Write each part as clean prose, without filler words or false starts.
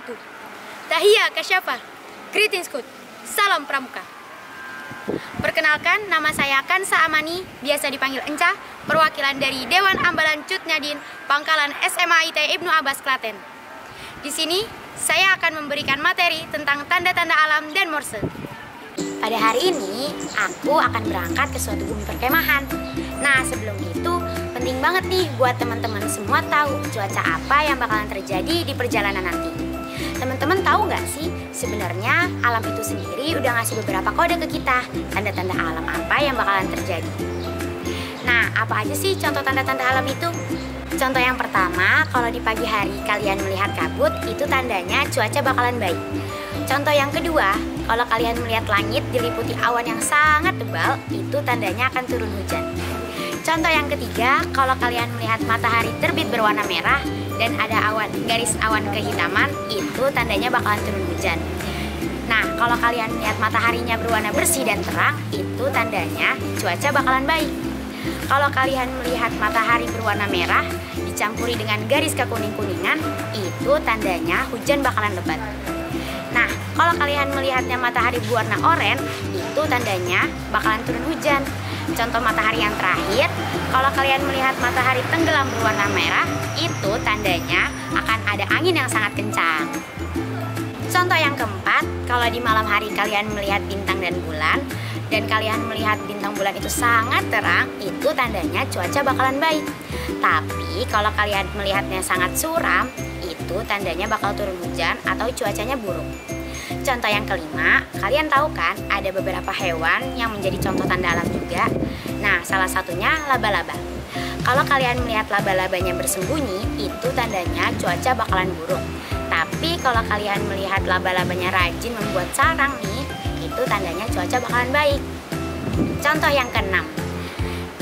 wabarakatuh. Tahiyya kasyafa. Greetings code. Salam pramuka. Perkenalkan, nama saya Kansa Amani, biasa dipanggil Enca, perwakilan dari Dewan Ambalan Cut Nyadin, Pangkalan SMA IT Ibnu Abbas Klaten. Di sini, saya akan memberikan materi tentang tanda-tanda alam dan Morse. Pada hari ini, aku akan berangkat ke suatu bumi perkemahan. Nah, sebelum itu, penting banget nih buat teman-teman semua tahu cuaca apa yang bakalan terjadi di perjalanan nanti. Teman-teman tahu nggak sih, sebenarnya alam itu sendiri udah ngasih beberapa kode ke kita, tanda-tanda alam apa yang bakalan terjadi. Nah, apa aja sih contoh tanda-tanda alam itu? Contoh yang pertama, kalau di pagi hari kalian melihat kabut, itu tandanya cuaca bakalan baik. Contoh yang kedua, kalau kalian melihat langit diliputi awan yang sangat tebal, itu tandanya akan turun hujan. Contoh yang ketiga, kalau kalian melihat matahari terbit berwarna merah dan ada garis awan kehitaman, itu tandanya bakalan turun hujan. Nah, kalau kalian melihat mataharinya berwarna bersih dan terang, itu tandanya cuaca bakalan baik. Kalau kalian melihat matahari berwarna merah dicampuri dengan garis kekuning-kuningan, itu tandanya hujan bakalan lebat. Nah, kalau kalian melihatnya matahari berwarna oranye, itu tandanya bakalan turun hujan. Contoh matahari yang terakhir, kalau kalian melihat matahari tenggelam berwarna merah, itu tandanya akan ada angin yang sangat kencang. Contoh yang keempat, kalau di malam hari kalian melihat bintang dan bulan, dan kalian melihat bintang bulan itu sangat terang, itu tandanya cuaca bakalan baik. Tapi kalau kalian melihatnya sangat suram, itu tandanya bakal turun hujan atau cuacanya buruk. Contoh yang kelima, kalian tahu kan ada beberapa hewan yang menjadi contoh tanda alam juga. Nah, salah satunya laba-laba. Kalau kalian melihat laba-labanya bersembunyi, itu tandanya cuaca bakalan buruk. Tapi kalau kalian melihat laba-labanya rajin membuat sarang nih, itu tandanya cuaca bakalan baik. Contoh yang keenam.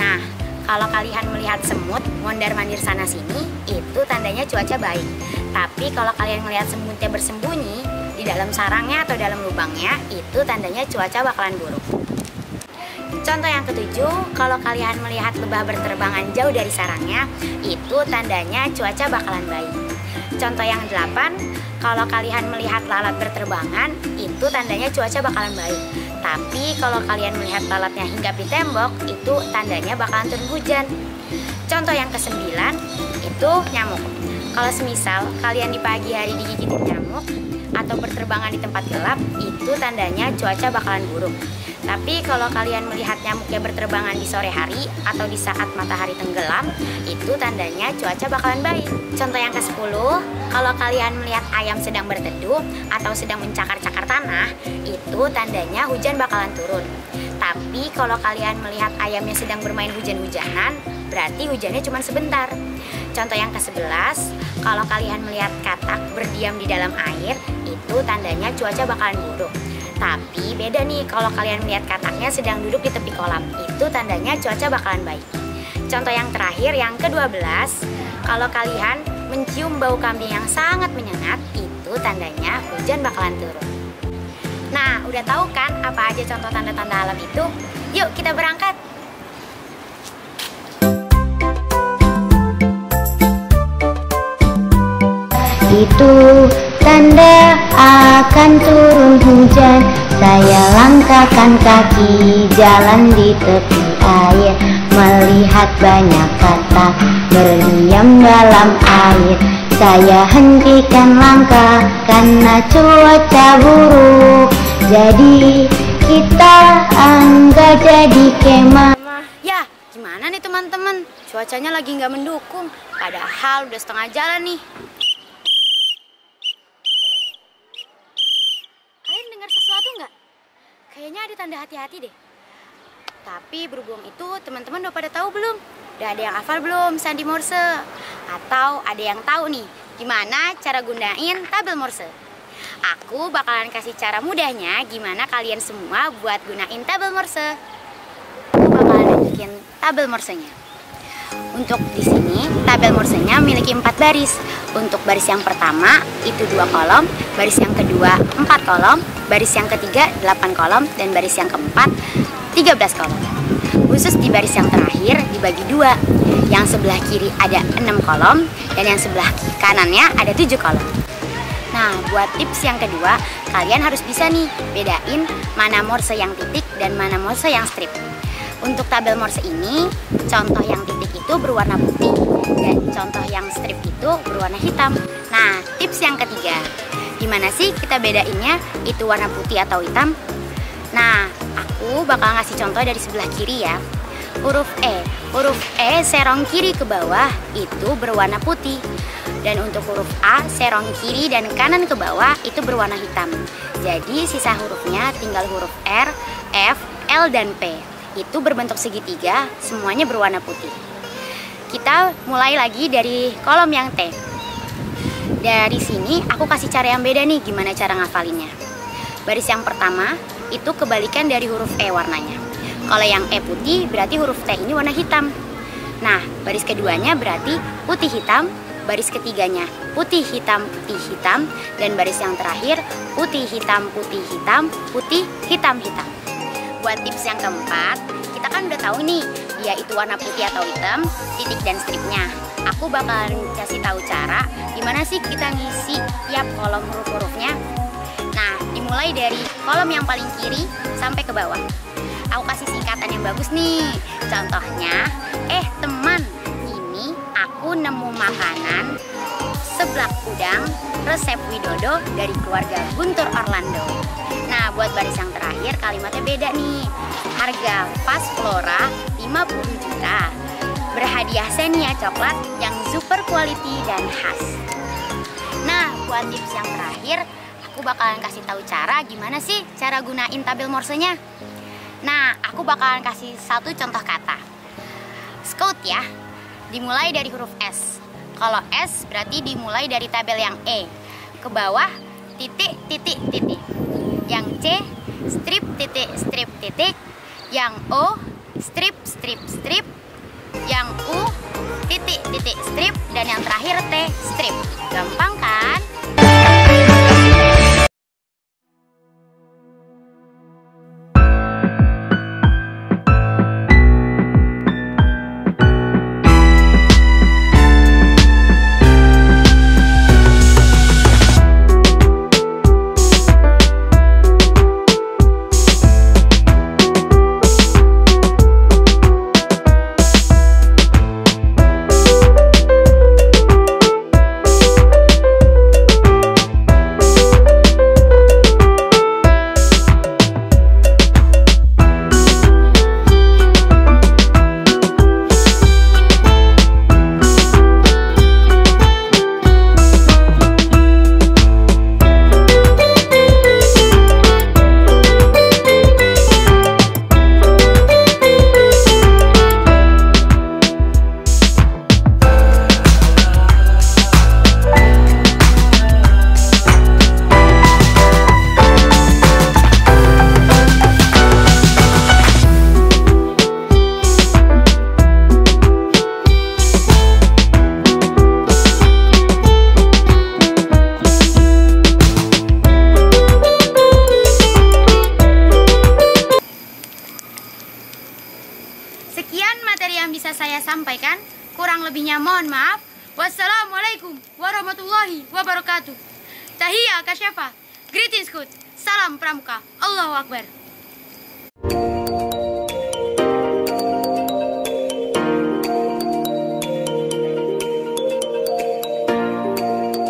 Nah, kalau kalian melihat semut mondar-mandir sana-sini, itu tandanya cuaca baik. Tapi kalau kalian melihat semutnya bersembunyi di dalam sarangnya atau dalam lubangnya, itu tandanya cuaca bakalan buruk. Contoh yang ketujuh, kalau kalian melihat lebah berterbangan jauh dari sarangnya, itu tandanya cuaca bakalan baik. Contoh yang delapan, kalau kalian melihat lalat berterbangan, itu tandanya cuaca bakalan baik. Tapi kalau kalian melihat lalatnya hinggap di tembok, itu tandanya bakalan turun hujan. Contoh yang kesembilan, itu nyamuk. Kalau semisal kalian di pagi hari digigitin nyamuk atau berterbangan di tempat gelap, itu tandanya cuaca bakalan buruk. Tapi kalau kalian melihat nyamuknya berterbangan di sore hari atau di saat matahari tenggelam, itu tandanya cuaca bakalan baik. Contoh yang ke-10, kalau kalian melihat ayam sedang berteduh atau sedang mencakar-cakar tanah, itu tandanya hujan bakalan turun. Tapi kalau kalian melihat ayamnya sedang bermain hujan-hujanan, berarti hujannya cuma sebentar. Contoh yang ke-11, kalau kalian melihat katak berdiam di dalam air, itu tandanya cuaca bakalan buruk. Tapi beda nih kalau kalian melihat kataknya sedang duduk di tepi kolam, itu tandanya cuaca bakalan baik. Contoh yang terakhir, yang ke-12, kalau kalian mencium bau kambing yang sangat menyengat, itu tandanya hujan bakalan turun. Nah, udah tahu kan apa aja contoh tanda-tanda alam itu? Yuk kita berangkat! Itu tanda akan turun hujan. Saya langkahkan kaki jalan di tepi air, melihat banyak katak berdiam dalam air. Saya hentikan langkah karena cuaca buruk. Jadi kita nggak jadi kemah. Ya, gimana nih teman-teman? Cuacanya lagi nggak mendukung. Padahal udah setengah jalan nih. Kalian dengar sesuatu nggak? Kayaknya ada tanda hati-hati deh. Tapi berhubung itu, teman-teman udah pada tahu belum? Udah ada yang hafal belum sandi Morse? Atau ada yang tahu nih gimana cara gunain tabel Morse? Aku bakalan kasih cara mudahnya gimana kalian semua buat gunain tabel Morse. Aku bakalan bikin tabel Morsenya. Untuk di sini tabel Morsenya memiliki 4 baris. Untuk baris yang pertama itu 2 kolom, baris yang kedua 4 kolom, baris yang ketiga 8 kolom, dan baris yang keempat 13 kolom. Khusus di baris yang terakhir dibagi 2. Yang sebelah kiri ada 6 kolom dan yang sebelah kanannya ada 7 kolom. Nah, buat tips yang kedua, kalian harus bisa nih bedain mana morse yang titik dan mana morse yang strip. Untuk tabel morse ini, contoh yang titik itu berwarna putih dan contoh yang strip itu berwarna hitam. Nah, tips yang ketiga, gimana sih kita bedainnya itu warna putih atau hitam? Nah, aku bakal ngasih contoh dari sebelah kiri ya. Huruf E serong kiri ke bawah itu berwarna putih. Dan untuk huruf A, serong kiri dan kanan ke bawah itu berwarna hitam. Jadi sisa hurufnya tinggal huruf R, F, L, dan P. Itu berbentuk segitiga, semuanya berwarna putih. Kita mulai lagi dari kolom yang T. Dari sini aku kasih cara yang beda nih, gimana cara ngafalinnya. Baris yang pertama itu kebalikan dari huruf E warnanya. Kalau yang E putih berarti huruf T ini warna hitam. Nah, baris keduanya berarti putih hitam. Baris ketiganya putih hitam, dan baris yang terakhir putih hitam, putih hitam. Buat tips yang keempat, kita kan udah tahu nih dia itu warna putih atau hitam, titik dan stripnya. Aku bakalan kasih tahu cara gimana sih kita ngisi tiap kolom huruf-hurufnya. Nah, dimulai dari kolom yang paling kiri sampai ke bawah. Aku kasih singkatan yang bagus nih. Contohnya, teman, aku nemu makanan seblak udang resep Widodo dari keluarga Guntur Orlando. Nah, buat baris yang terakhir kalimatnya beda nih. Harga Fast Flora 50 juta. Berhadiah Xenia coklat yang super quality dan khas. Nah, buat tips yang terakhir, aku bakalan kasih tahu cara gimana sih cara gunain tabel morsenya. Nah, aku bakalan kasih satu contoh kata. Scout ya. Dimulai dari huruf S. Kalau S berarti dimulai dari tabel yang E. Ke bawah titik. Yang C strip titik. Yang O strip. Yang U titik strip. Dan yang terakhir T strip. Gampang kan? Sekian materi yang bisa saya sampaikan. Kurang lebihnya mohon maaf. Wassalamualaikum warahmatullahi wabarakatuh. Tahiyya kasyafah. Greetings good. Salam pramuka. Allahu Akbar.